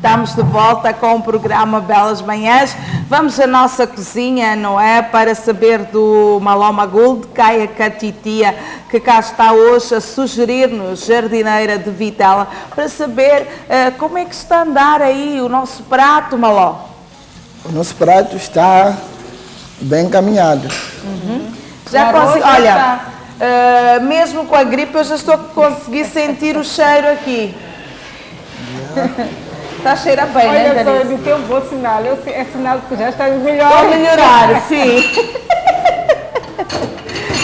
Estamos de volta com o programa Belas Manhãs. Vamos à nossa cozinha, não é? Para saber do Maloma Gould, Caia Catitia, que cá está hoje a sugerir-nos jardineira de vitela, para saber como é que está a andar aí o nosso prato, Maló. O nosso prato está bem encaminhado. Já consegui, olha, mesmo com a gripe eu já estou a conseguir sentir o cheiro aqui. Está a cheirar bem, olha, né, só, isso é um bom sinal. É sinal de que já estás melhor. Estou a melhorar, sim.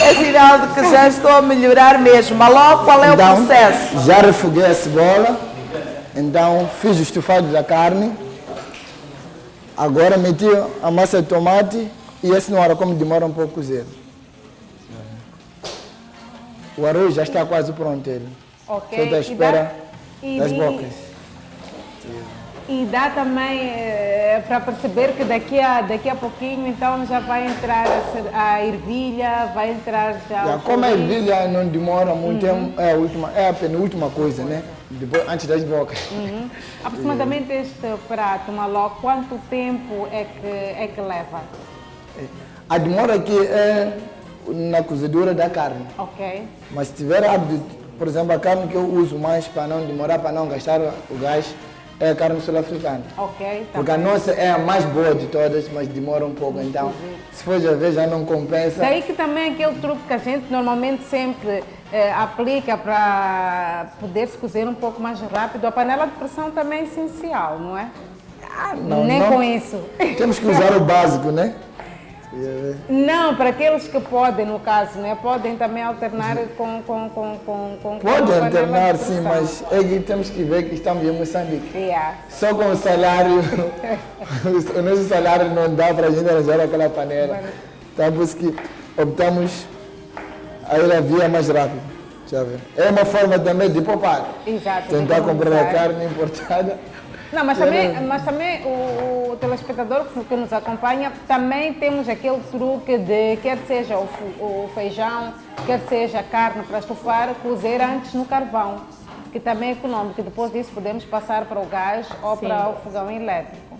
É sinal de que já estou a melhorar mesmo. Maló, qual é Então, o processo? Já refoguei a cebola, então fiz o estofado da carne. Agora meti a massa de tomate e a cenoura, como demora um pouco a cozer. O arroz já está quase pronto. Ele. Ok. Só está à espera das bocas. E dá também para perceber que daqui a pouquinho então já vai entrar a ervilha, vai entrar já o Como a ervilha não demora muito, é a penúltima coisa, né? Depois, antes das bocas. Aproximadamente este prato, Maló, quanto tempo é que leva? A demora aqui é na cozedura da carne. Ok. Mas se tiver hábito, por exemplo, a carne que eu uso mais para não demorar, para não gastar o gás, é a carne sul-africana. Ok, tá. Porque a nossa é a mais boa de todas, mas demora um pouco. Então, se for já ver, já não compensa. Daí que também é aquele truque que a gente normalmente sempre aplica para poder se cozer um pouco mais rápido. A panela de pressão também é essencial, não é? Nem com isso. Temos que usar o básico, né? Não, para aqueles que podem, no caso, né? Podem também alternar com Pode panela alternar, de sim, pressão. mas é que temos que ver que estamos em Moçambique. Yeah. Só com o salário, o nosso salário não dá para a gente arranjar aquela panela. Então, por isso que optamos a ir a via mais rápida. Já vê. É uma forma também de poupar. Exato. Tentar comprar a carne importada. Não, mas também o telespectador que nos acompanha, também temos aquele truque de, quer seja o feijão, quer seja a carne para estufar, cozer antes no carvão, que também é econômico. Depois disso podemos passar para o gás ou para o fogão elétrico.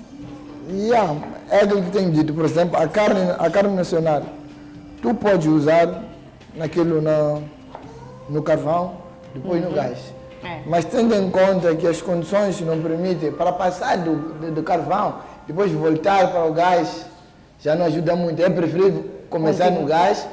É aquilo que tenho dito, por exemplo, a carne nacional, tu pode usar no carvão, depois no gás. Mas tendo em conta que as condições não permitem, para passar do carvão, depois voltar para o gás, já não ajuda muito. É preferível começar no gás,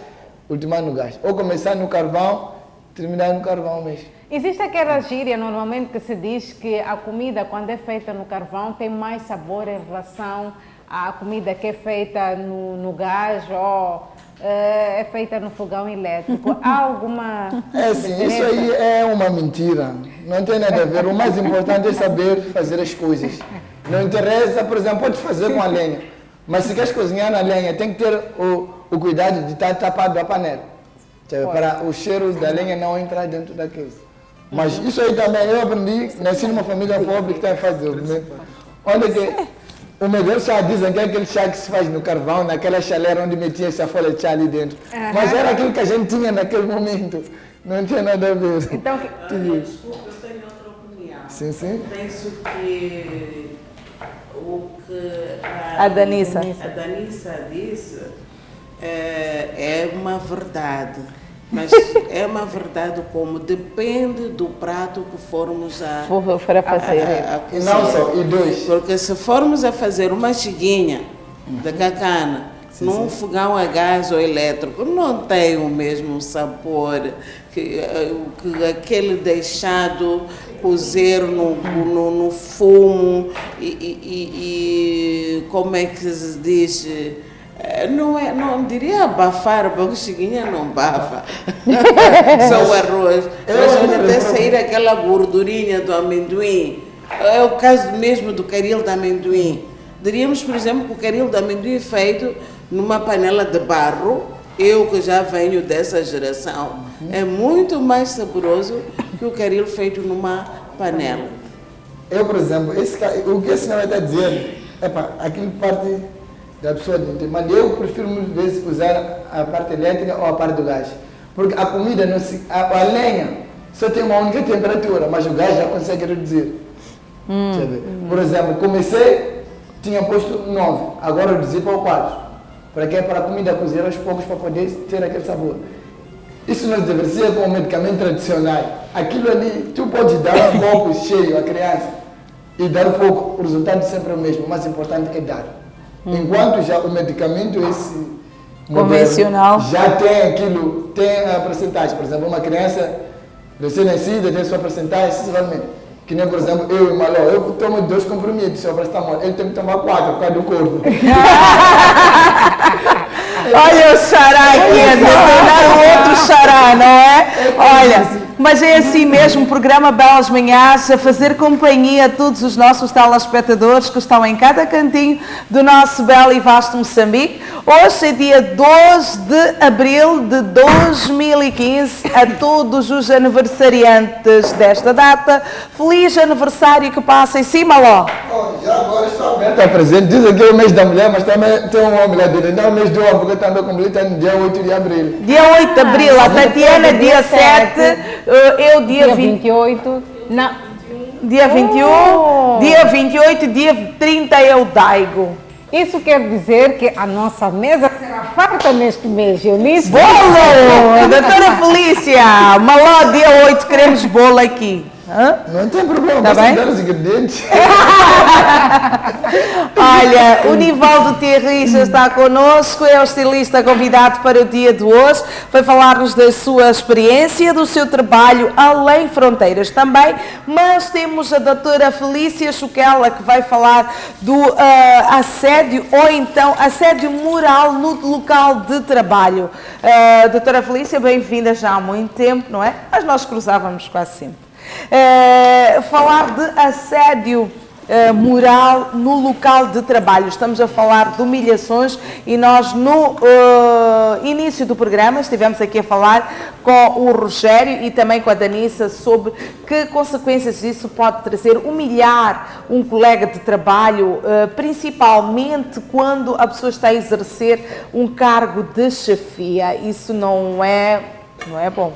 ultimar no gás. Ou começar no carvão, terminar no carvão mesmo. Existe aquela gíria normalmente que se diz que a comida, quando é feita no carvão, tem mais sabor em relação à comida que é feita no gás ou é feita no fogão elétrico. Há alguma... Sim, isso aí é uma mentira. Não tem nada a ver. O mais importante é saber fazer as coisas. Não interessa, por exemplo, pode fazer com a lenha. Mas se queres cozinhar na lenha, tem que ter o cuidado de estar tapado a panela. Para o cheiro da lenha não entrar dentro daquilo. Mas isso aí também eu aprendi, nasci numa família pobre que está a fazer. Né? Onde que... O melhor chá, dizem que é aquele chá que se faz no carvão, naquela chaleira onde metia essa folha de chá ali dentro. Mas era aquilo que a gente tinha naquele momento. Não tinha nada a ver. Então, desculpa, eu tenho outra opinião. Sim. Penso que o que A Danissa disse é uma verdade. Mas é uma verdade como depende do prato que formos a cozinhar. Não só, e dois. Porque se formos a fazer uma chiguinha de cacana num fogão a gás ou elétrico, não tem o mesmo sabor que aquele deixado cozer no fumo e como é que se diz... Não diria abafar, porque chiguinha não bafa. Só o arroz. Mas até sair aquela gordurinha do amendoim. É o caso mesmo do caril de amendoim. Diríamos, por exemplo, que o caril de amendoim é feito numa panela de barro. Eu que já venho dessa geração, é muito mais saboroso que o caril feito numa panela. Eu, por exemplo, o que esse senhor está dizendo, aquilo parte da pessoa de entender, mas eu prefiro muitas vezes usar a parte elétrica ou a parte do gás. Porque a comida, a lenha, só tem uma única temperatura, mas o gás já consegue reduzir. Quer ver? Por exemplo, comecei, tinha posto 9, agora eu reduzi para o 4. Para quê? Para a comida cozinhar aos poucos para poder ter aquele sabor. Isso não se diferencia com o medicamento tradicional. Aquilo ali, tu pode dar um copo cheio à criança e dar pouco, o resultado sempre é o mesmo. O mais importante é dar. Enquanto já o medicamento, esse Convencional, moderno, já tem aquilo, tem a percentagem. Por exemplo, uma criança recém-nascida tem sua percentagem, sensivelmente. Que nem, por exemplo, eu e o Maló, eu tomo 2 comprimidos, se eu prestar mal, ele tem que tomar 4 por causa do corpo. olha o xará aqui, a detonar o outro xará, não é? Olha, mas é assim mesmo, o programa Belas Manhãs, a fazer companhia a todos os nossos telespectadores que estão em cada cantinho do nosso belo e vasto Moçambique. Hoje é dia 12 de abril de 2015, a todos os aniversariantes desta data, feliz aniversário que passa em cima, Ló. Já agora estou aberto a presente. Dizem que é o mês da mulher, mas também tem um homem lá dentro. Não é o mês do homem, porque também completa no dia 8 de abril. Dia 8 de abril, a Tatiana dia 7, eu dia 28. Não. Dia 21, dia 28, dia 30 é o Daigo. Isso quer dizer que a nossa mesa será farta neste mês, Eunice. Bolo! Doutora Felícia, Maló, dia 8, queremos bolo aqui. Hã? Não tem problema, Tá basta bem? dar os ingredientes. Olha, o Nivaldo Thierry já está connosco, é o estilista convidado para o dia de hoje. Vai falar-nos da sua experiência, do seu trabalho além fronteiras também. Mas temos a doutora Felícia Chuquela que vai falar do assédio ou então assédio moral no local de trabalho. Doutora Felícia, bem-vinda já há muito tempo, não é? Mas nós cruzávamos quase sempre. Falar de assédio moral no local de trabalho. Estamos a falar de humilhações e nós no início do programa estivemos aqui a falar com o Rogério e também com a Danissa sobre que consequências isso pode trazer, humilhar um colega de trabalho, principalmente quando a pessoa está a exercer um cargo de chefia. Isso não é bom.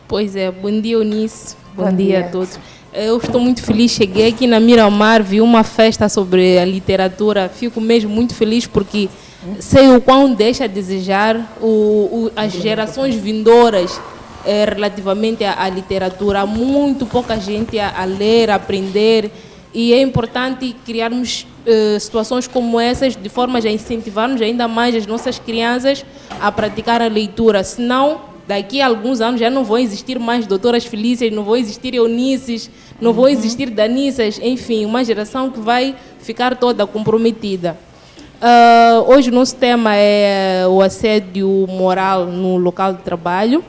Pois é, bom dia Eunice, bom dia a todos. Eu estou muito feliz, cheguei aqui na Miramar, vi uma festa sobre a literatura, fico mesmo muito feliz porque sei o quão deixa a desejar as gerações vindouras relativamente à literatura. Há muito pouca gente a ler, a aprender e é importante criarmos situações como essas de forma a incentivarmos ainda mais as nossas crianças a praticar a leitura, senão daqui a alguns anos já não vão existir mais doutoras Felícias, não vão existir Eunices, não vão existir Danissas, enfim, uma geração que vai ficar toda comprometida. Hoje o nosso tema é o assédio moral no local de trabalho.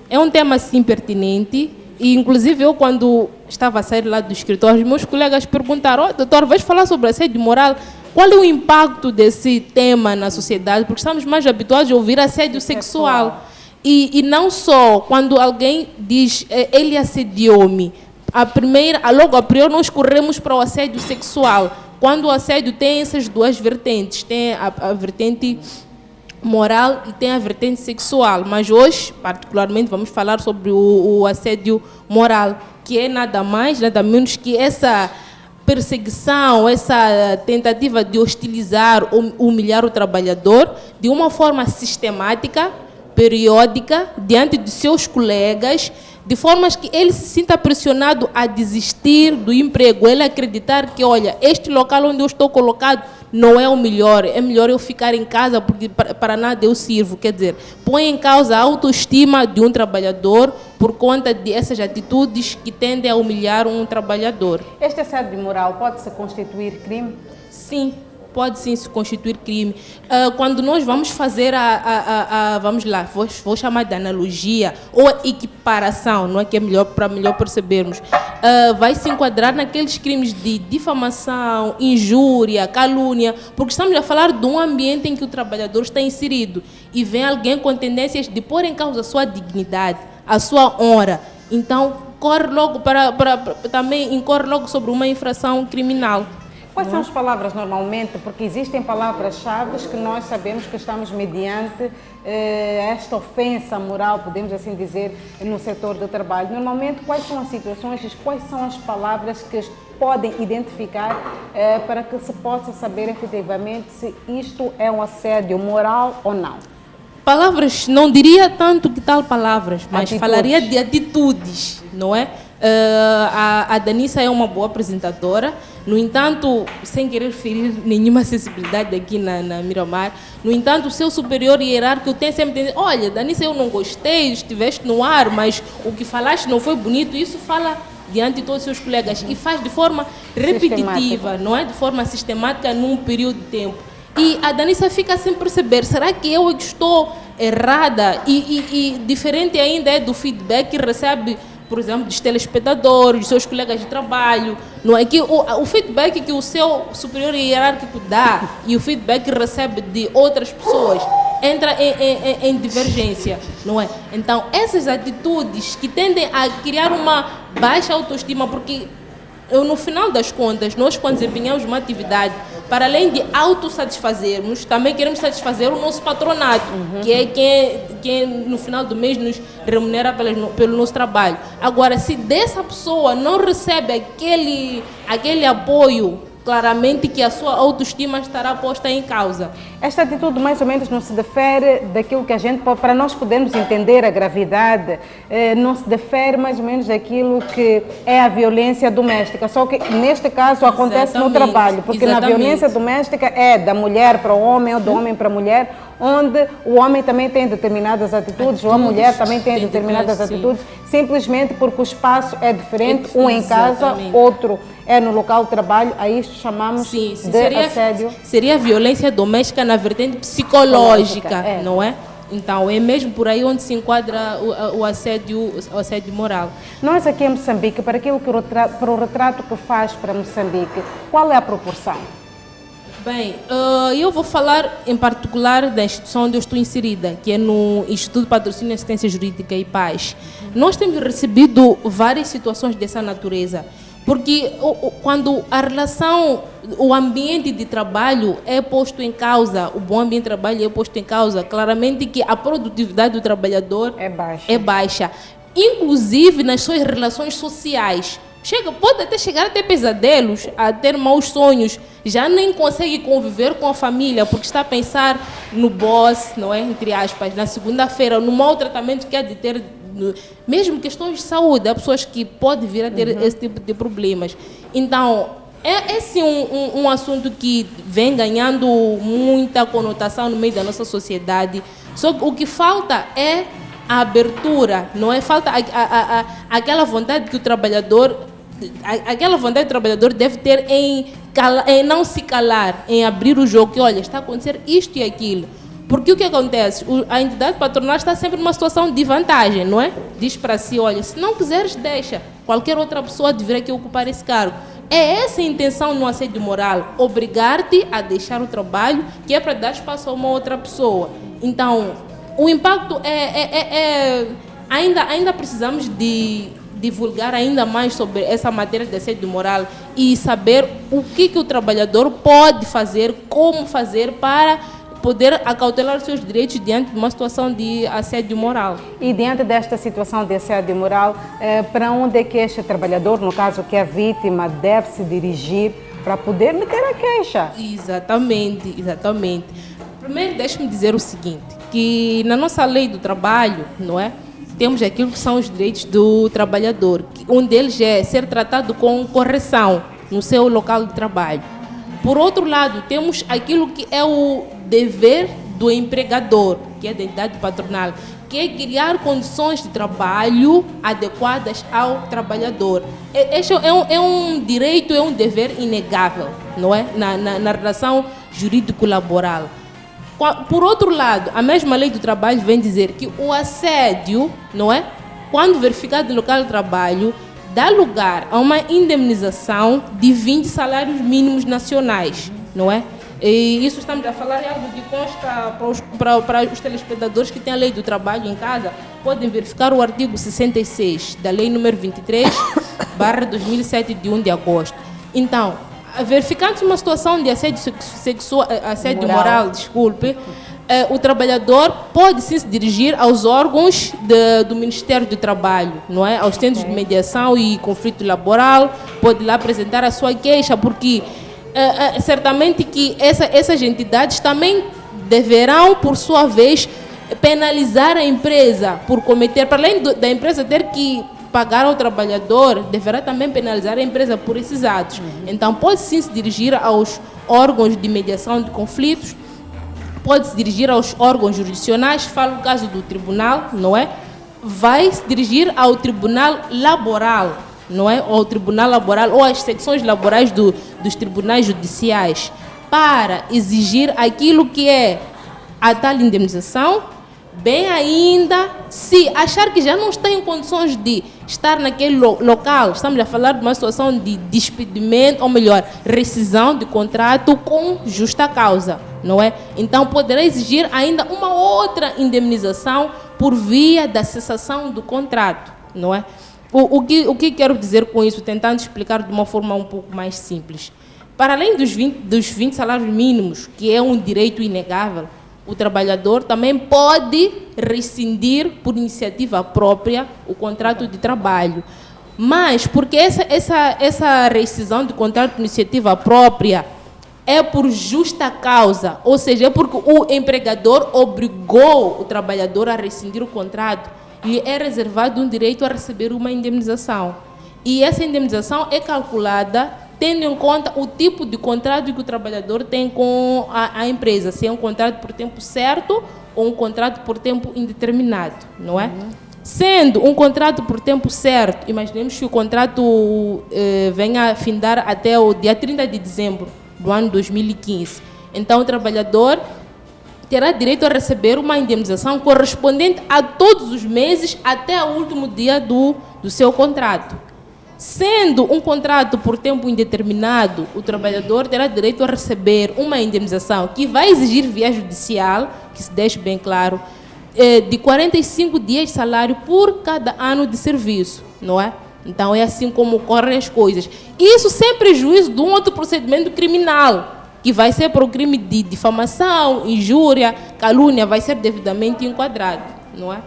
É um tema, sim, pertinente e, inclusive, eu quando estava a sair lá do escritório, meus colegas perguntaram, doutor, vais falar sobre assédio moral? Qual é o impacto desse tema na sociedade? Porque estamos mais habituados a ouvir assédio sexual. E não só, quando alguém diz, ele assediou-me, logo a priori nós corremos para o assédio sexual. Quando o assédio tem essas duas vertentes, tem a vertente moral e tem a vertente sexual. Mas hoje, particularmente, vamos falar sobre o assédio moral, que é nada mais, nada menos que essa perseguição, essa tentativa de hostilizar, humilhar o trabalhador de uma forma sistemática, periódica, diante de seus colegas, de formas que ele se sinta pressionado a desistir do emprego, ele acreditar que, olha, este local onde eu estou colocado não é o melhor, é melhor eu ficar em casa porque para nada eu sirvo. Quer dizer, põe em causa a autoestima de um trabalhador por conta dessas atitudes que tendem a humilhar um trabalhador. Este assédio moral pode-se constituir crime? Sim. Pode sim se constituir crime. Quando nós vamos fazer vamos lá, vou chamar de analogia ou equiparação, não é que é melhor para melhor percebermos, vai se enquadrar naqueles crimes de difamação, injúria, calúnia, porque estamos a falar de um ambiente em que o trabalhador está inserido e vem alguém com tendências de pôr em causa a sua dignidade, a sua honra. Então, também incorre logo sobre uma infração criminal. Quais são as palavras normalmente? Porque existem palavras-chave que nós sabemos que estamos mediante esta ofensa moral, podemos assim dizer, no setor do trabalho. Normalmente, quais são as situações e quais são as palavras que podem identificar para que se possa saber efetivamente se isto é um assédio moral ou não? Palavras, não diria tanto que tal palavras, mas Atitudes. falaria de atitudes, não é? A Danissa é uma boa apresentadora, no entanto, sem querer ferir nenhuma sensibilidade aqui na Miramar, no entanto, o seu superior hierárquico tem sempre dito, olha, Danissa, eu não gostei, estiveste no ar, mas o que falaste não foi bonito, isso fala diante de todos os seus colegas e faz de forma repetitiva, não é? De forma sistemática num período de tempo. E a Danissa fica sem perceber, será que eu estou errada? E diferente ainda é do feedback que recebe, por exemplo, dos telespectadores, dos seus colegas de trabalho, não é? Que o feedback que o seu superior hierárquico dá e o feedback que recebe de outras pessoas entra em divergência, não é? Então, essas atitudes que tendem a criar uma baixa autoestima, porque no final das contas, nós quando desempenhamos uma atividade, para além de autossatisfazermos, também queremos satisfazer o nosso patronato, que é quem no final do mês nos remunera pelo nosso trabalho. Agora, se dessa pessoa não recebe aquele apoio, claramente que a sua autoestima estará posta em causa. Esta atitude mais ou menos não se difere daquilo que a gente, para nós podermos entender a gravidade, não se difere mais ou menos daquilo que é a violência doméstica, só que neste caso acontece no trabalho, porque na violência doméstica é da mulher para o homem ou do homem para a mulher, onde o homem também tem determinadas atitudes ou a mulher também tem determinadas atitudes, simplesmente porque o espaço é diferente, um em casa, outro é no local de trabalho, a isto chamamos de assédio. Seria violência doméstica na vertente psicológica, não é? Então, é mesmo por aí onde se enquadra o assédio moral. Nós aqui em Moçambique, para o retrato que faz para Moçambique, qual é a proporção? Bem, eu vou falar em particular da instituição onde eu estou inserida, que é no Instituto de Patrocínio e Assistência Jurídica e Paz. Nós temos recebido várias situações dessa natureza, porque quando a relação, o ambiente de trabalho é posto em causa, o bom ambiente de trabalho é posto em causa, claramente que a produtividade do trabalhador é baixa, inclusive nas suas relações sociais. Pode até chegar a ter pesadelos, a ter maus sonhos, já nem consegue conviver com a família, porque está a pensar no boss, não é? Entre aspas, na segunda-feira, no mau tratamento que há de ter, mesmo questões de saúde, há pessoas que podem vir a ter esse tipo de problemas. Então, é sim um assunto que vem ganhando muita conotação no meio da nossa sociedade, só que o que falta é a abertura, não é? Falta aquela vontade que o trabalhador deve ter em não se calar, em abrir o jogo, que olha, está a acontecer isto e aquilo. Porque o que acontece? A entidade patronal está sempre numa situação de vantagem, não é? Diz para si, olha, se não quiseres, deixa. Qualquer outra pessoa deverá aqui ocupar esse cargo. É essa a intenção no assédio moral, obrigar-te a deixar o trabalho, que é para dar espaço a uma outra pessoa. Então, o impacto ainda precisamos de divulgar ainda mais sobre essa matéria de assédio moral e saber o que o trabalhador pode fazer, como fazer para poder acautelar os seus direitos diante de uma situação de assédio moral. E diante desta situação de assédio moral, para onde é que este trabalhador, no caso que é a vítima, deve se dirigir para poder meter a queixa? Exatamente. Primeiro, deixe-me dizer o seguinte, que na nossa lei do trabalho, não é? Temos aquilo que são os direitos do trabalhador. Um deles é ser tratado com correção no seu local de trabalho. Por outro lado, temos aquilo que é o dever do empregador, que é da entidade patronal, que é criar condições de trabalho adequadas ao trabalhador. Este é um direito, é um dever inegável, não é? Na relação jurídico-laboral. Por outro lado, a mesma lei do trabalho vem dizer que o assédio, não é? Quando verificado no local de trabalho, dá lugar a uma indemnização de 20 salários mínimos nacionais, não é? E isso estamos a falar, é algo que consta para os telespectadores que têm a lei do trabalho em casa, podem verificar o artigo 66 da lei número 23/2007 de 1 de agosto. Então, verificando-se uma situação de assédio moral, desculpe, o trabalhador pode sim se dirigir aos órgãos do Ministério do Trabalho, não é? Aos centros de mediação e conflito laboral, pode lá apresentar a sua queixa, porque certamente que essas entidades também deverão, por sua vez, penalizar a empresa por cometer, para além da empresa ter que pagar ao trabalhador, deverá também penalizar a empresa por esses atos. Então, pode sim se dirigir aos órgãos de mediação de conflitos, pode se dirigir aos órgãos jurisdicionais, falo no caso do tribunal, não é? Vai se dirigir ao tribunal laboral, não é? Ou ao tribunal laboral ou às secções laborais dos tribunais judiciais, para exigir aquilo que é a tal indemnização. Bem ainda, se achar que já não está em condições de estar naquele local, estamos a falar de uma situação de despedimento, ou melhor, rescisão de contrato com justa causa, não é? Então poderá exigir ainda uma outra indemnização por via da cessação do contrato, não é? O que quero dizer com isso, tentando explicar de uma forma um pouco mais simples. Para além dos 20 salários mínimos, que é um direito inegável, o trabalhador também pode rescindir por iniciativa própria o contrato de trabalho. Mas, porque essa rescisão de contrato por iniciativa própria é por justa causa, ou seja, é porque o empregador obrigou o trabalhador a rescindir o contrato, lhe é reservado um direito a receber uma indemnização. E essa indemnização é calculada tendo em conta o tipo de contrato que o trabalhador tem com a empresa, se é um contrato por tempo certo ou um contrato por tempo indeterminado, não é? Sendo um contrato por tempo certo, imaginemos que o contrato venha a findar até o dia 30 de dezembro do ano 2015. Então, o trabalhador terá direito a receber uma indemnização correspondente a todos os meses até o último dia do seu contrato. Sendo um contrato por tempo indeterminado, o trabalhador terá direito a receber uma indemnização que vai exigir via judicial, que se deixe bem claro, de 45 dias de salário por cada ano de serviço, não é? Então é assim como ocorrem as coisas. Isso sem prejuízo de um outro procedimento criminal, que vai ser para o crime de difamação, injúria, calúnia, vai ser devidamente enquadrado, não é?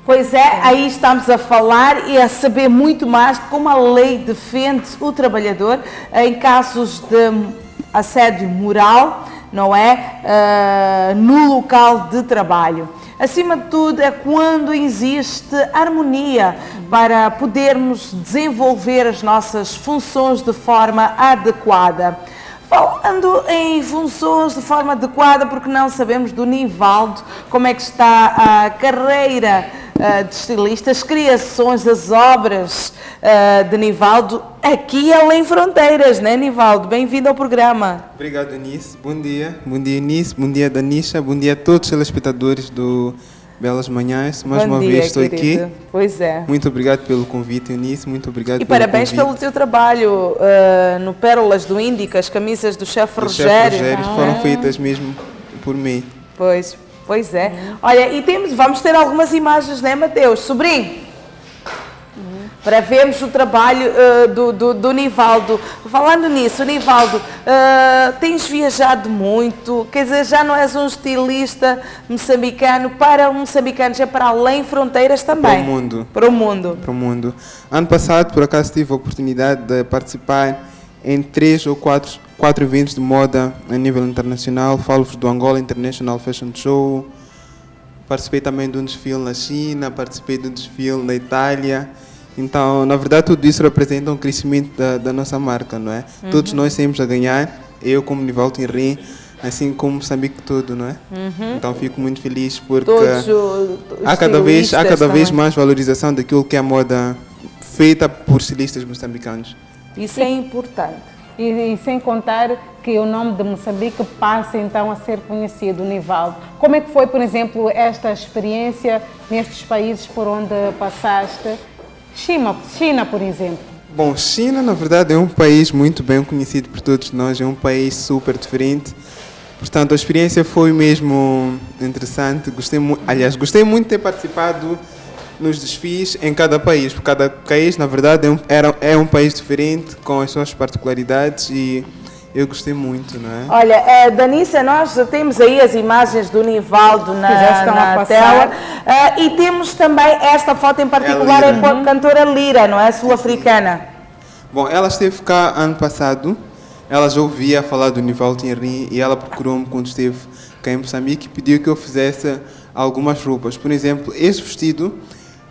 Pois é, aí estamos a falar e a saber muito mais de como a lei defende o trabalhador em casos de assédio moral, não é? No local de trabalho. Acima de tudo, é quando existe harmonia para podermos desenvolver as nossas funções de forma adequada. Falando em funções de forma adequada, porque não sabemos do Nivaldo como é que está a carreira de estilista, as criações, as obras de Nivaldo aqui além fronteiras, né, Nivaldo? Bem-vindo ao programa. Obrigado, Eunice. Bom dia, Eunice, bom dia, Danisha, bom dia a todos os telespectadores do Belas Manhãs. Mais uma vez estou aqui. Pois é. Muito obrigado pelo convite, Eunice, muito obrigado pelo parabéns convite. pelo teu trabalho no Pérolas do Índico, as camisas do chefe Rogério. Foram feitas mesmo por mim. Pois é. Olha, e vamos ter algumas imagens, né, Mateus? Sobrinho? Para vermos o trabalho do Nivaldo. Falando nisso, Nivaldo, tens viajado muito, quer dizer, já não és um estilista moçambicano, para moçambicanos, é para além fronteiras também. Para o mundo. Ano passado, por acaso, tive a oportunidade de participar em 3 ou 4 eventos de moda a nível internacional. Falo-vos do Angola International Fashion Show, participei também de um desfile na China, participei de um desfile na Itália. Então, na verdade, tudo isso representa um crescimento da nossa marca, não é? Todos nós temos a ganhar, eu como Nivaldo Henry, assim como Moçambique todo, não é? Então, fico muito feliz porque há cada vez mais valorização daquilo que é a moda feita por estilistas moçambicanos. Isso é importante. E sem contar que o nome de Moçambique passa então a ser conhecido, Nivaldo. Como é que foi, por exemplo, esta experiência nestes países por onde passaste? China, por exemplo. Bom, China, na verdade, é um país muito bem conhecido por todos nós, é um país super diferente. Portanto, a experiência foi mesmo interessante. Gostei muito de ter participado nos desfiles em cada país, porque cada país, na verdade, é um país diferente, com as suas particularidades, e eu gostei muito, não é? Olha, Danissa, nós temos aí as imagens do Nivaldo Que já estão na a passar. tela, e temos também esta foto em particular, É a é com a cantora Lira, não é? Sul-africana. Bom, ela esteve cá ano passado, ela já ouvia falar do Nivaldo Henry e ela procurou-me quando esteve cá em Moçambique e pediu que eu fizesse algumas roupas. Por exemplo, este vestido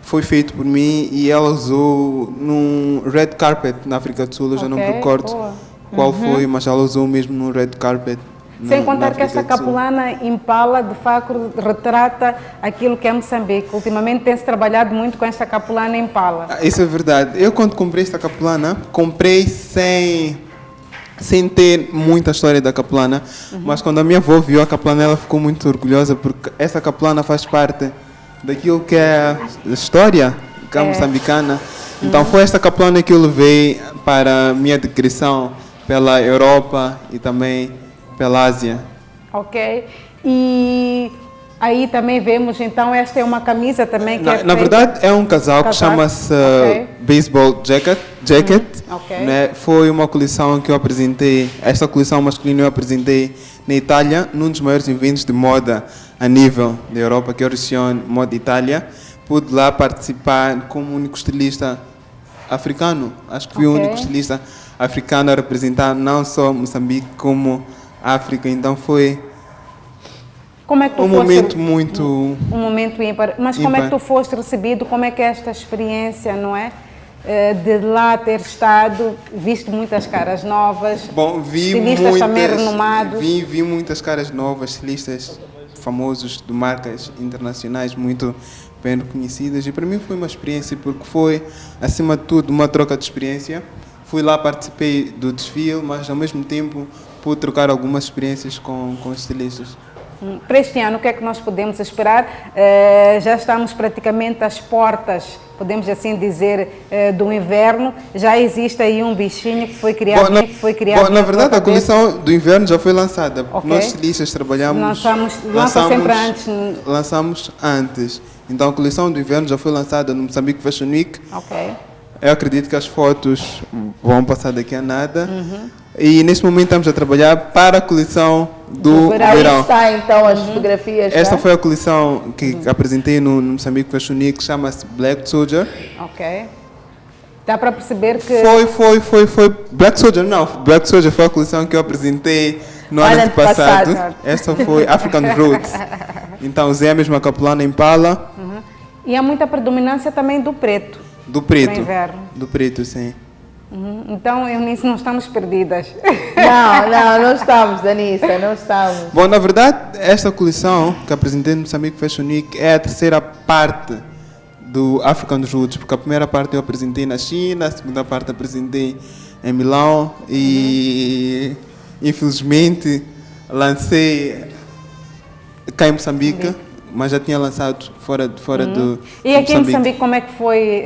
foi feito por mim e ela usou num red carpet na África do Sul, eu já não me Ok, recordo boa. qual foi, mas ela usou mesmo no red carpet. Sem na contar que África esta do Sul. capulana Impala, de facto, retrata aquilo que é Moçambique. Ultimamente tem-se trabalhado muito com esta capulana Impala. Isso é verdade. Eu, quando comprei esta capulana, comprei sem ter muita história da capulana, mas quando a minha avó viu a capulana, ela ficou muito orgulhosa, porque essa capulana faz parte daquilo que é a história que é moçambicana. Então foi esta capulana que eu levei para a minha digressão pela Europa e também pela Ásia. Ok? E aí também vemos, então, esta é uma camisa também que Na é feita... verdade, é um casaco que Casaco, chama-se ok. Baseball Jacket. ok. Né? Foi uma coleção que eu apresentei, esta coleção masculina eu apresentei na Itália, num dos maiores eventos de moda a nível da Europa, que é o Richione Moda Itália. Pude lá participar como único estilista africano. Acho que fui o Ok. único estilista africano a representar não só Moçambique, como África. Então foi Como é que tu um foste... momento muito... Um momento ímpar. Mas como é que Ímpar. tu foste recebido? Como é que é esta experiência, não é? De lá ter estado, visto muitas caras novas, Bom, vi estilistas também renomados. vi muitas caras novas, estilistas famosos de marcas internacionais muito bem reconhecidas, e para mim foi uma experiência porque foi, acima de tudo, uma troca de experiência. Fui lá, participei do desfile, mas ao mesmo tempo pude trocar algumas experiências com estilistas. Para este ano, o que é que nós podemos esperar? Já estamos praticamente às portas, podemos assim dizer, do inverno. Já existe aí um bichinho que foi criado. Bom, na verdade, a coleção do inverno já foi lançada. Ok. Nós estilistas trabalhamos... Lança sempre antes. Lançamos antes. Então a coleção do inverno já foi lançada no Moçambique Fashion Week. Ok. Eu acredito que as fotos vão passar daqui a nada. E neste momento estamos a trabalhar para a coleção do Aí verão. está então as fotografias. Esta tá? foi a coleção que apresentei no Moçambique Fashion Week, que chama-se Black Soldier. Ok. Dá para perceber que... Foi. Black Soldier, não. Black Soldier foi a coleção que eu apresentei no ano antepassado. passado. Esta foi African Roots. Então usei a mesma capulana Impala. E há muita predominância também do preto. Do preto. No inverno. Do preto, sim. Então, Eunice, não estamos perdidas. Não estamos, Danissa, não estamos. Bom, na verdade, esta coleção que apresentei no Moçambique Fashion Week é a terceira parte do African Roots, porque a primeira parte eu apresentei na China, a segunda parte apresentei em Milão e, infelizmente, lancei cá em Moçambique, mas já tinha lançado fora do E aqui em Moçambique. Moçambique, como é que foi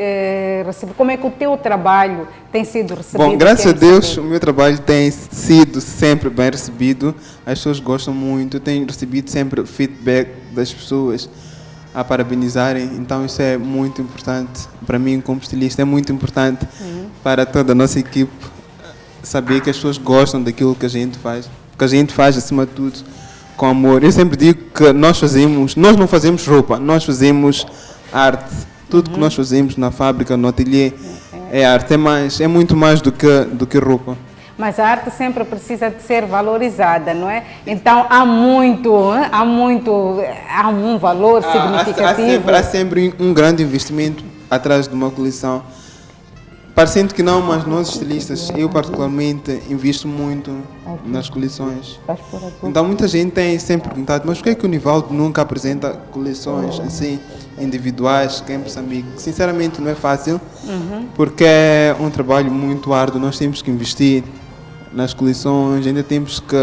recebido? Como é que o teu trabalho tem sido recebido? Bom, graças a aqui em Deus, Moçambique? o meu trabalho tem sido sempre bem recebido. As pessoas gostam muito. Eu tenho recebido sempre feedback das pessoas a parabenizarem. Então, isso é muito importante para mim, como estilista. É muito importante para toda a nossa equipe saber que as pessoas gostam daquilo que a gente faz. Porque a gente faz, acima de tudo, com amor. Eu sempre digo que nós não fazemos roupa, nós fazemos arte. Tudo que nós fazemos na fábrica, no ateliê, é arte. É muito mais do que roupa. Mas a arte sempre precisa de ser valorizada, não é? Então há um valor significativo. Há sempre um grande investimento atrás de uma coleção. Parecendo que não, mas nós estilistas, eu particularmente, invisto muito nas coleções. Então muita gente tem sempre perguntado, mas por que é que o Nivaldo nunca apresenta coleções assim, individuais, que é em Moçambique? Sinceramente não é fácil, porque é um trabalho muito árduo, nós temos que investir nas coleções, ainda temos que...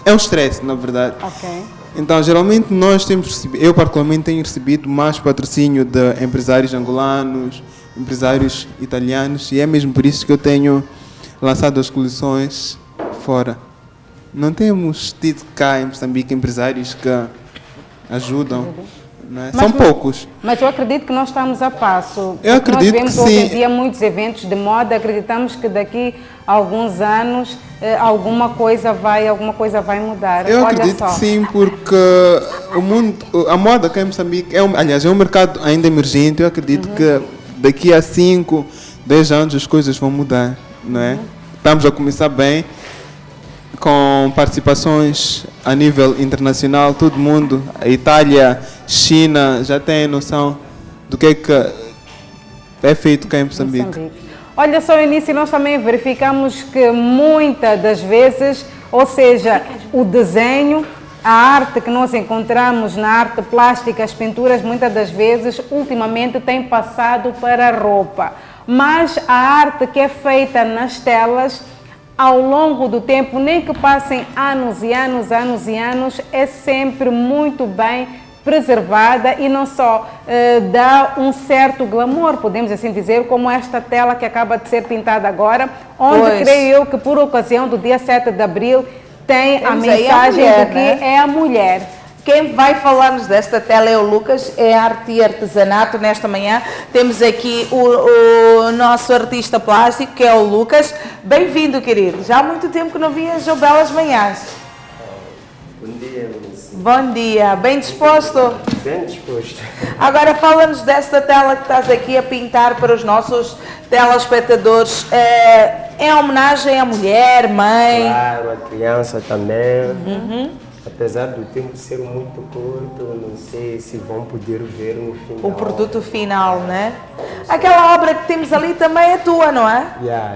É um stress, na verdade. Ok. Então, geralmente nós temos recebido, eu particularmente tenho recebido mais patrocínio de empresários angolanos, empresários italianos, e é mesmo por isso que eu tenho lançado as coleções fora. Não temos tido cá em Moçambique empresários que ajudam não é? São poucos. Mas eu acredito que nós estamos a passo. Eu acredito nós vemos que hoje sim. em dia muitos eventos de moda, acreditamos que daqui a alguns anos alguma coisa vai mudar. Eu Olha acredito só. que sim, porque o mundo, a moda aqui em Moçambique, aliás, é um mercado ainda emergente. Eu acredito que daqui a 5, 10 anos as coisas vão mudar, não é? Estamos a começar bem, com participações a nível internacional, todo mundo, a Itália, China, já tem noção do que é feito cá em Moçambique. Olha só, Eunice, nós também verificamos que muitas das vezes, ou seja, o desenho, a arte que nós encontramos na arte plástica, as pinturas, muitas das vezes, ultimamente tem passado para a roupa. Mas a arte que é feita nas telas, ao longo do tempo, nem que passem anos e anos, é sempre muito bem preservada e não só dá um certo glamour, podemos assim dizer, como esta tela que acaba de ser pintada agora, onde creio eu que por ocasião do dia 7 de abril tem a mensagem mulher, de que né? é a mulher. Quem vai falar-nos desta tela é o Lucas, é arte e artesanato. Nesta manhã temos aqui o nosso artista plástico, que é o Lucas. Bem-vindo, querido. Já há muito tempo que não vinhas ao Belas Manhãs. Bom dia, Eunice. Bom dia. Bem disposto? Bem disposto. Agora fala-nos desta tela que estás aqui a pintar para os nossos telespectadores. É homenagem à mulher, mãe? Claro, a criança também. Apesar do tempo ser muito curto, não sei se vão poder ver no final. O produto final, né? Aquela obra que temos ali também é tua, não é?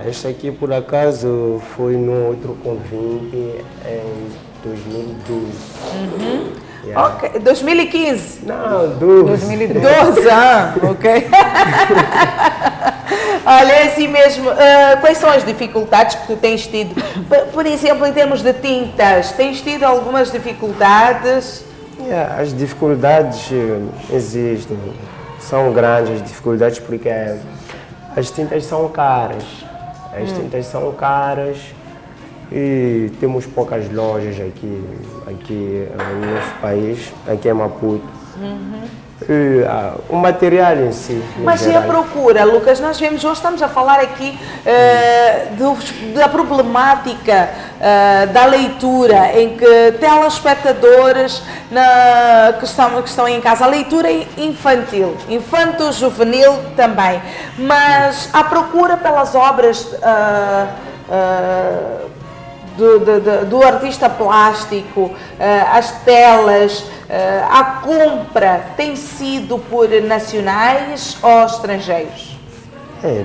Esta aqui, por acaso, foi num outro convite em 2012. Ok, 2015. Não, 2012. 12 anos, ok. Olha, é assim mesmo. Quais são as dificuldades que tu tens tido? Por exemplo, em termos de tintas, tens tido algumas dificuldades? As dificuldades existem, são grandes as dificuldades porque as tintas são caras. E temos poucas lojas aqui no nosso país, aqui em Maputo. E, o material em si. Mas e a procura, Lucas? Nós vemos, hoje estamos a falar aqui da problemática da leitura, em que telespectadores que estão em casa, a leitura infantil, infanto-juvenil também, mas a procura pelas obras do artista plástico, as telas, a compra tem sido por nacionais ou estrangeiros?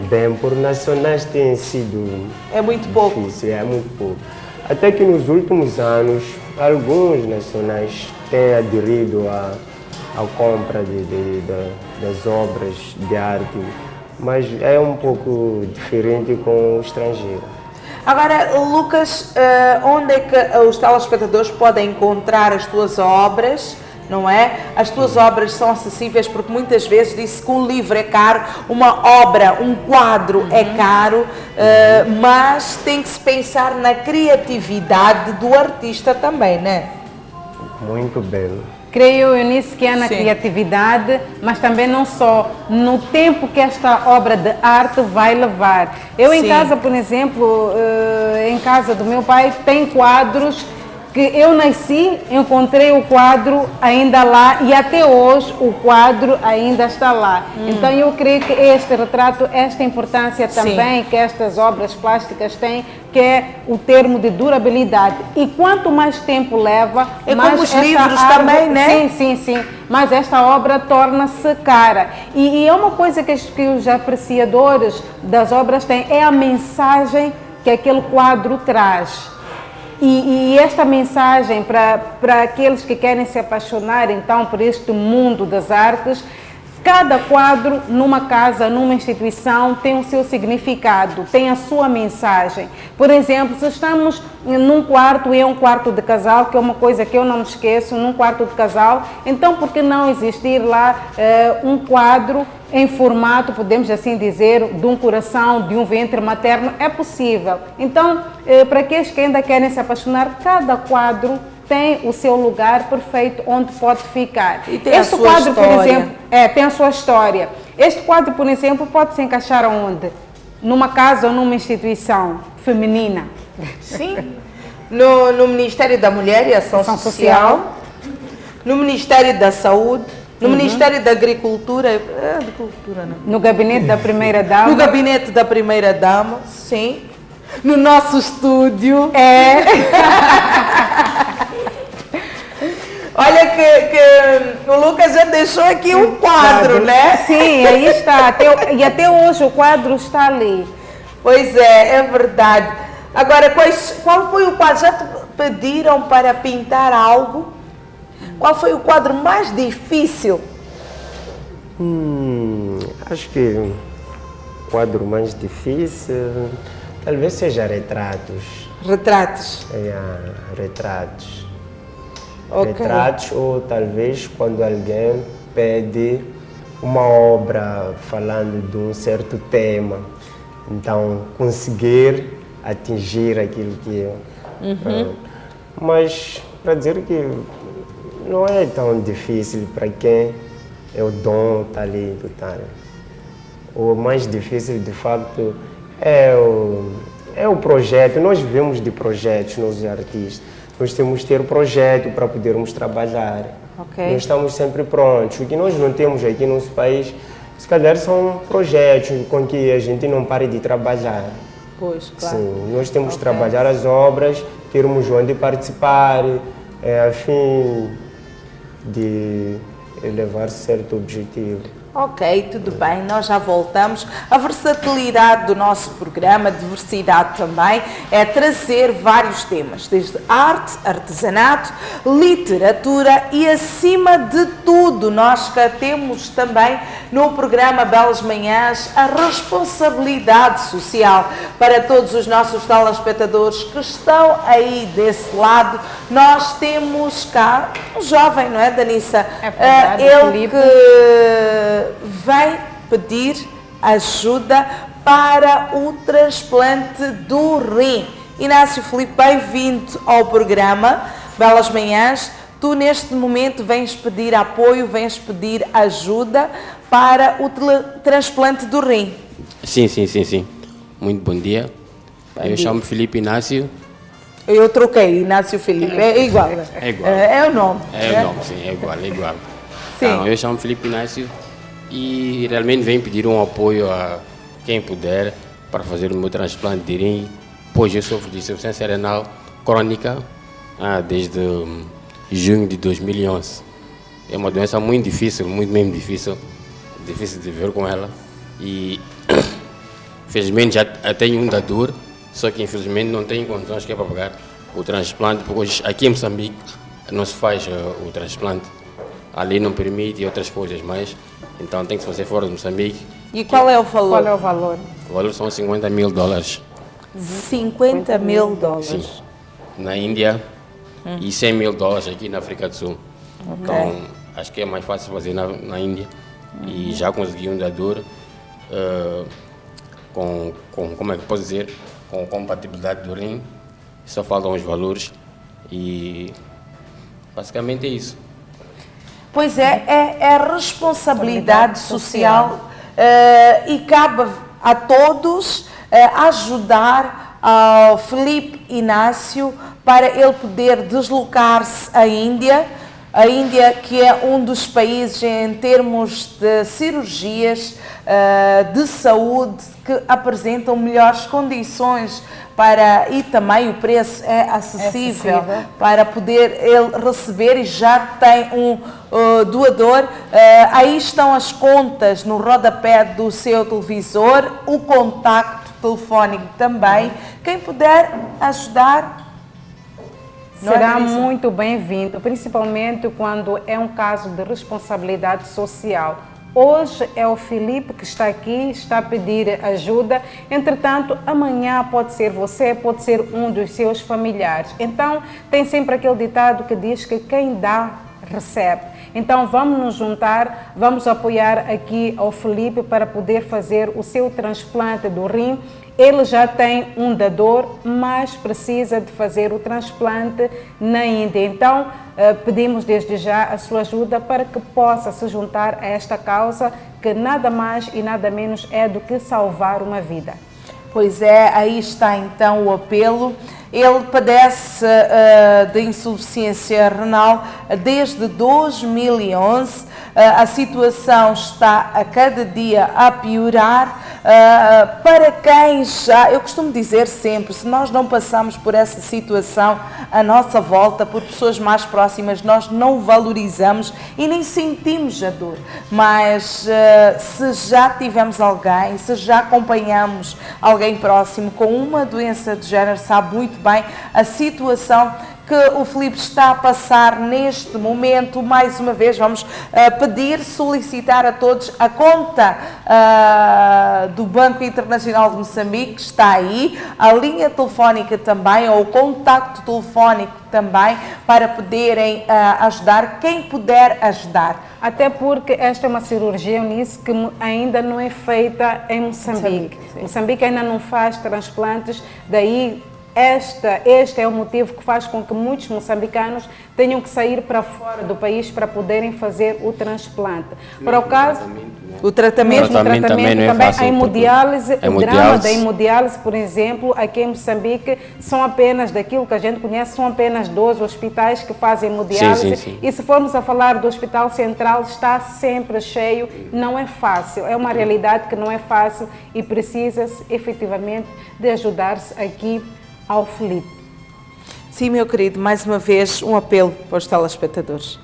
Bem, por nacionais tem sido É muito pouco. difícil, é muito pouco. Até que nos últimos anos, alguns nacionais têm aderido à compra das obras de arte, mas é um pouco diferente com o estrangeiro. Agora, Lucas, onde é que os telespectadores podem encontrar as tuas obras, não é? As tuas obras são acessíveis porque muitas vezes diz-se que um livro é caro, uma obra, um quadro é caro, mas tem que se pensar na criatividade do artista também, né? Muito bem. Creio, Eunice, que é na Sim. criatividade, mas também não só no tempo que esta obra de arte vai levar. Eu em Sim. casa, por exemplo, em casa do meu pai, tem quadros que eu nasci, encontrei o quadro ainda lá e até hoje o quadro ainda está lá. Então eu creio que este retrato, esta importância também que estas obras plásticas têm, que é o termo de durabilidade. E quanto mais tempo leva, É mais como os esta livros árvore- também, né? Sim. Mas esta obra torna-se cara. E é uma coisa que os apreciadores das obras têm, é a mensagem que aquele quadro traz. E esta mensagem para aqueles que querem se apaixonar então por este mundo das artes, cada quadro numa casa, numa instituição tem o seu significado, tem a sua mensagem. Por exemplo, se estamos num quarto e é um quarto de casal, que é uma coisa que eu não me esqueço, num quarto de casal, então por que não existir lá um quadro em formato, podemos assim dizer, de um coração, de um ventre materno? É possível. Então, para aqueles que ainda querem se apaixonar, cada quadro tem o seu lugar perfeito onde pode ficar. E tem a este sua quadro, por história. exemplo, tem a sua história. Este quadro, por exemplo, pode se encaixar aonde? Numa casa ou numa instituição feminina. Sim. No Ministério da Mulher e Ação Social, no Ministério da Saúde, no Ministério da Agricultura, No gabinete da primeira-dama. no Gabinete da Primeira-Dama, sim. No nosso estúdio. Olha que o Lucas já deixou aqui um quadro, né? Sim, aí está. E até hoje o quadro está ali. Pois é verdade. Agora, qual foi o quadro? Já te pediram para pintar algo? Qual foi o quadro mais difícil? Acho que o quadro mais difícil talvez seja retratos. Retratos. Retratos. Ok. Retratos, ou talvez quando alguém pede uma obra falando de um certo tema, então conseguir atingir aquilo que é. Mas para dizer que não é tão difícil para quem é o dom talento, tá? O mais difícil de facto é o projeto. Nós vivemos de projetos, nós artistas. Nós temos que ter projeto para podermos trabalhar. Ok. Nós estamos sempre prontos. O que nós não temos aqui no nosso país, se calhar são projetos com que a gente não pare de trabalhar. Pois, claro. Sim, nós temos que trabalhar as obras, termos onde participar, a fim de elevar certo objetivo. Ok, tudo bem, nós já voltamos. A versatilidade do nosso programa, a diversidade também, é trazer vários temas, desde arte, artesanato, literatura e, acima de tudo, nós cá temos também no programa Belas Manhãs a responsabilidade social para todos os nossos telespectadores que estão aí desse lado. Nós temos cá um jovem, não é, Danissa? É verdade, ele Filipe. que vem pedir ajuda para o transplante do rim. Inácio Filipe, bem-vindo ao programa Belas Manhãs. Tu neste momento vens pedir apoio, vens pedir ajuda para o transplante do rim. Sim. Muito bom dia. Eu chamo Filipe Inácio. Eu troquei, Inácio Filipe, é igual. É igual. É o nome. É o nome, sim, é igual. Sim. Então, eu chamo Filipe Inácio e realmente venho pedir um apoio a quem puder para fazer o meu transplante de rim, pois eu sofro de insuficiência renal crônica desde junho de 2011. É uma doença muito difícil, muito mesmo difícil de viver com ela e infelizmente já tenho um dador, só que infelizmente não tenho condições para pagar o transplante, porque hoje aqui em Moçambique não se faz o transplante. A lei não permite e outras coisas, mas então tem que se fazer fora de Moçambique. E qual é o valor? Qual é o valor? O valor são $50 mil. 50 mil dólares. Sim. Na Índia e $100 mil aqui na África do Sul. Então acho que é mais fácil fazer na Índia. E já consegui um dador com como é que posso dizer, com compatibilidade do rim. Só faltam os valores e basicamente é isso. Pois é a responsabilidade social e cabe a todos ajudar ao Filipe Inácio para ele poder deslocar-se à Índia. A Índia, que é um dos países em termos de cirurgias de saúde que apresentam melhores condições e também o preço é acessível para poder ele receber, e já tem um doador. Aí estão as contas no rodapé do seu televisor, o contacto telefónico também. Quem puder ajudar, será muito bem-vindo, principalmente quando é um caso de responsabilidade social. Hoje é o Filipe que está aqui, está a pedir ajuda. Entretanto, amanhã pode ser você, pode ser um dos seus familiares. Então, tem sempre aquele ditado que diz que quem dá, recebe. Então vamos nos juntar, vamos apoiar aqui ao Felipe para poder fazer o seu transplante do rim. Ele já tem um dador, mas precisa de fazer o transplante na Índia. Então, pedimos desde já a sua ajuda para que possa se juntar a esta causa, que nada mais e nada menos é do que salvar uma vida. Pois é, aí está então o apelo. Ele padece de insuficiência renal desde 2011. A situação está a cada dia a piorar. Para quem já, eu costumo dizer sempre, se nós não passamos por essa situação à nossa volta, por pessoas mais próximas, nós não valorizamos e nem sentimos a dor. Mas se já tivemos alguém, se já acompanhamos alguém próximo com uma doença de género, sabe muito bem a situação que o Felipe está a passar neste momento. Mais uma vez vamos pedir, solicitar a todos a conta do Banco Internacional de Moçambique, está aí, a linha telefónica também, ou o contacto telefónico também, para poderem ajudar quem puder ajudar. Até porque esta é uma cirurgia, Eunice, que ainda não é feita em Moçambique. Moçambique ainda não faz transplantes, daí este é o motivo que faz com que muitos moçambicanos tenham que sair para fora do país para poderem fazer o transplante. Para o caso, o tratamento também não é fácil, a hemodiálise, o drama da hemodiálise, por exemplo, aqui em Moçambique, são apenas, daquilo que a gente conhece, são apenas 12 hospitais que fazem hemodiálise. Sim. E se formos a falar do Hospital Central, está sempre cheio, não é fácil, é uma realidade que não é fácil e precisa-se efetivamente de ajudar-se aqui ao Felipe. Sim, meu querido, mais uma vez um apelo para os telespectadores.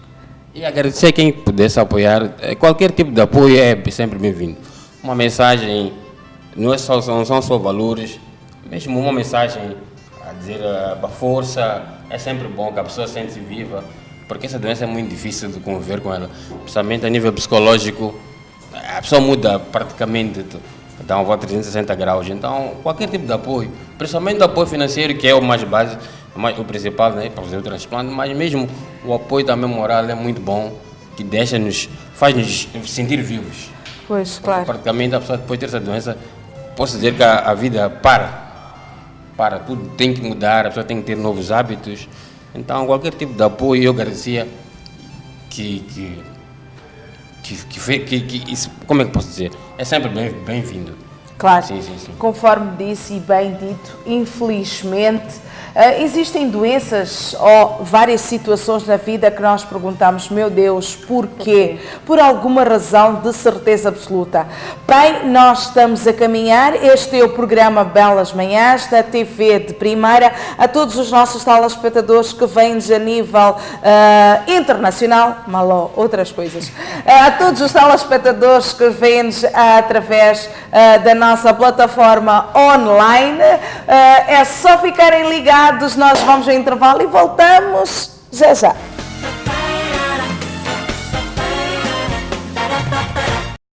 E agradecer quem pudesse apoiar. Qualquer tipo de apoio é sempre bem-vindo. Uma mensagem, não são só valores, mesmo uma mensagem a dizer a força, é sempre bom que a pessoa se sente viva, porque essa doença é muito difícil de conviver com ela, principalmente a nível psicológico. A pessoa muda praticamente, dá uma volta de 360 graus. Então, qualquer tipo de apoio, principalmente o apoio financeiro, que é o mais básico, o principal, né, para fazer o transplante, mas mesmo o apoio também moral é muito bom, que faz-nos sentir vivos. Pois, claro. Praticamente a pessoa depois de ter essa doença, posso dizer que a vida para, tudo tem que mudar, a pessoa tem que ter novos hábitos. Então, qualquer tipo de apoio, eu agradecia isso, como é que posso dizer? É sempre bem-vindo. Claro, sim. Conforme disse e bem dito, infelizmente, existem doenças ou várias situações na vida que nós perguntamos, meu Deus, porquê? Por alguma razão, de certeza absoluta. Bem, nós estamos a caminhar, este é o programa Belas Manhãs, da TV de Primeira, a todos os nossos telespectadores que vêm-nos a nível internacional, maló, outras coisas, a todos os telespectadores que vêm-nos através da nossa plataforma online, é só ficarem ligados, nós vamos ao intervalo e voltamos já já.